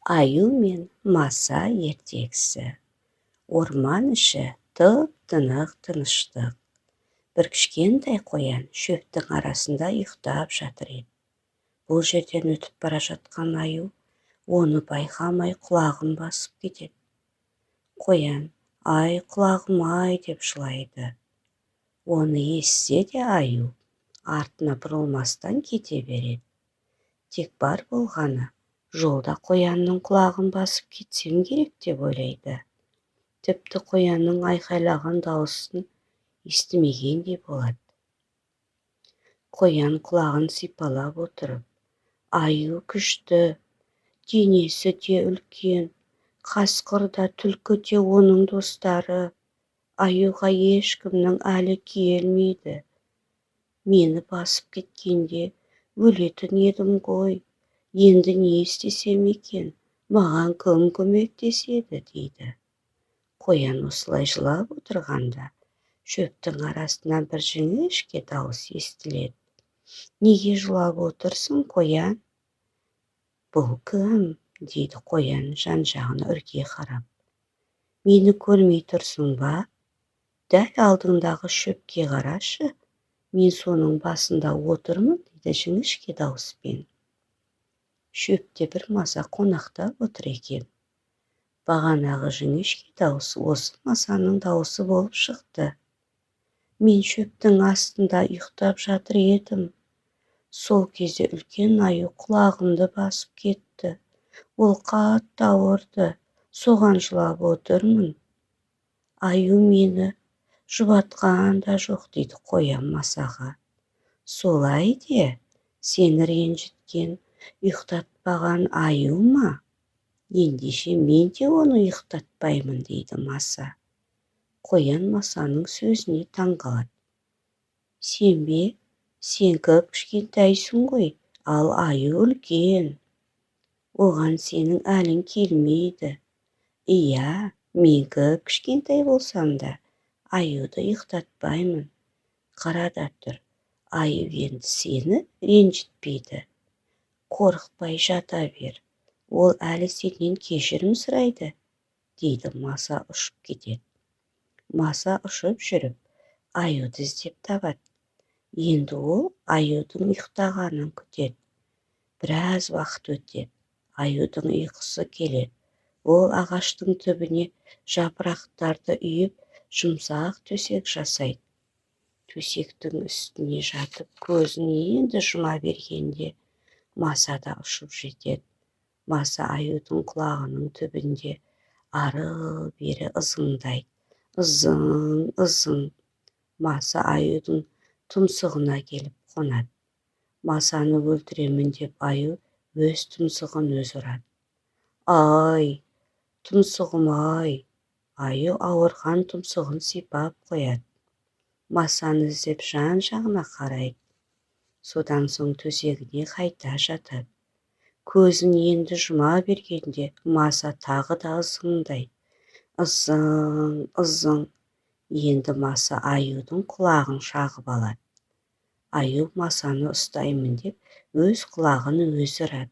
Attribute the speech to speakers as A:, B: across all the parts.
A: Аю мен маса ертегісі. Орман іші тып-тынық тыныштық. Бір кішкентай қоян шөптің арасында ұйықтап жатыр еді. Бұл жерден өтіп бара жатқан аю оны байқамай құлағын басып кетеді. Қоян, ай құлағым ай деп жылайды. Оны естісе де аю артына бұрылмастан кете береді. Тек бар болғаны жолда қоянның құлағын басып кетсем керек деп ойлайды. Тіпті қоянның айқайлаған дауысын естімегендей болады. Қоян құлағын сипалап отырып, аю күшті, денесі де үлкен, қасқыр да түлкі де оның достары. Аюға ешкімнің әлі келмейді. Мені басып кеткенде өлетін едім ғой. Енді не істесем екен, маған кім көмектеседі дейді. Қоян осылай жылап отырғанда, шөптің арасынан бір жіңішке дауыс естіледі. Неге жылап отырсың, қоян? Бұл кім? дейді қоян жан-жағына үрке қарап. Мені көрмей тұрсың ба? Дәл алдыңдағы шөпке қарашы. Мен соның басында отырмын, дейді жіңішке дауыспен. Шөпте бір маса қонақтап отыр екен. Бағанағы жіңішке дауыс осы масаның дауысы болып шықты. Мен шөптің астында ұйықтап жатыр едім. Сол кезде үлкен аю құлағымды басып кетті. Ол қатты ауырды. Соған жылап отырмын. Аю мені жұбатқан да жоқ, дейді қоян масаға. Солай де, сені ренжіткен, ұйықтатпаған аю ма? Ендеше мен де оны ұйықтатпаймын, дейді маса. Қоян масаның сөзіне таңғалады. Сен бе? Сен кішкентайсың ғой, ал аю үлкен. Оған сенің әлің келмейді. Иә, мен кішкентай болсам да, аюды ұйықтатпаймын. Қара да тұр, аю енді сені ренжітпейді. Қорықпай жата бер, ол әлі сенен кешірім сұрайды, дейді маса ұшып кетеді. Маса ұшып жүріп, аюды іздеп табады. Енді ол аюдың ұйықтағанын күтеді. Біраз уақыт өтеді, аюдың ұйқысы келеді. Ол ағаштың түбіне жапырақтарды үйіп, жұмсақ төсек жасайды. Төсектің үстіне жатып, көзін енді жұма бергенде, маса да ұшып жетеді. Маса аюдың құлағының түбінде ары-бері ызыңдайды. Ызың, ызың. Маса аюдың тұмсығына келіп қонады. Масаны өлтіремін деп аю өз тұмсығын өзі ұрады. Ай, тұмсығым ай. Аю ауырған тұмсығын сипап қояды. Масаны іздеп жан-жағына қарайды. Содан соң төсегіне қайта жатады. Көзін енді жұма бергенде маса тағы да ызыңдайды. Ызың, ызың. Енді маса аюдың құлағын шағып алады. Аю масаны ұстаймын деп өз құлағын өзі ұрады.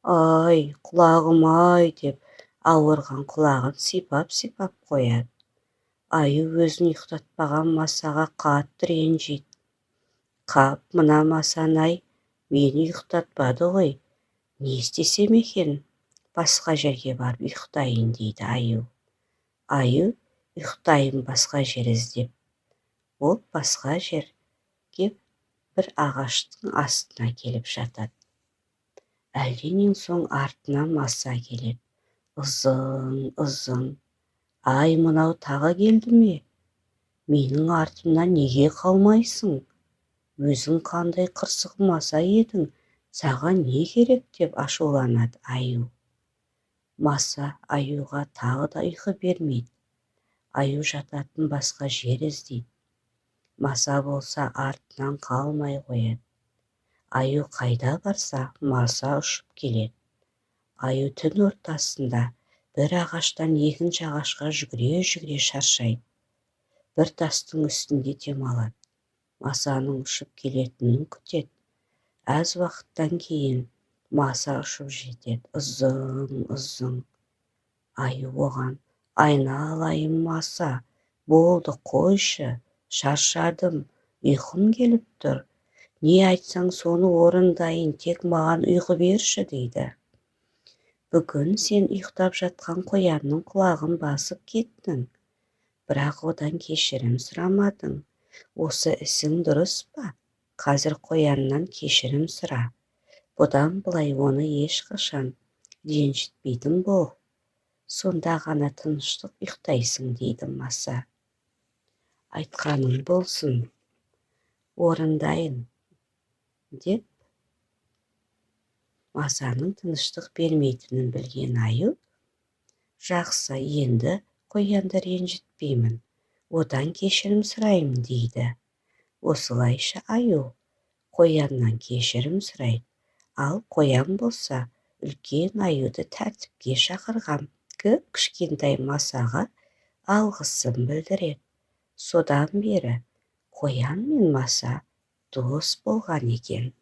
A: Ай, құлағым ай деп ауырған құлағын сипап-сипап қояды. Аю өзін ұйықтатпаған масаға қатты ренжиді. Қап, мына масаны-ай, мені ұйықтатпады ғой. Не істесем екен? Басқа жерге барып ұйықтайын, дейді аю. Аю ұйықтайын басқа жер іздеп. Ол басқа жерге бір ағаштың астына келіп жатады. Әлденен соң артына маса келеді. Ызың, ызың. Ай, мынау тағы келді ме? Менің артымнан неге қалмайсың? Өзің қандай қырсық маса едің, саған не керек деп ашуланады аю. Маса аюға тағы да ұйқы бермейді. Аю жататын басқа жер іздейді. Маса болса артынан қалмай қояды. Аю қайда барса, маса ұшып келеді. Аю түн ортасында бір ағаштан екінші ағашқа жүгіре-жүгіре шаршайды. Бір тастың үстінде демалады. Масаның ұшып келетінін күтеді. Аз уақыттан кейін Маса ұшып жетеді, ызың. Аю оған: айналайын Маса, болды қойшы, шаршадым, ұйқым келіп тұр. Не айтсаң соны орындайын, тек маған ұйқы берші дейді. Бүгін сен ұйықтап жатқан қоянның құлағын басып кеттің, бірақ одан кешірім сұрамадың. Осы ісің дұрыс па? Қазір қояннан кешірім сұра. Бұдан былай оны ешқашан ренжітпейтін бол. Сонда ғана тыныштық ұйықтайсың дейді Маса. Айтқаның болсын, орындайын деп Масаның тыныштық бермейтінін білген аю: жақсы, енді қоянды ренжітпеймін, одан кешірім сұраймын дейді. Осылайша аю қояннан кешірім сұрайды, ал қоян болса үлкен аюды тәртіпке шақырған кішкентай Масаға алғысын білдіреді. Содан бері қоян мен Маса дос болған екен.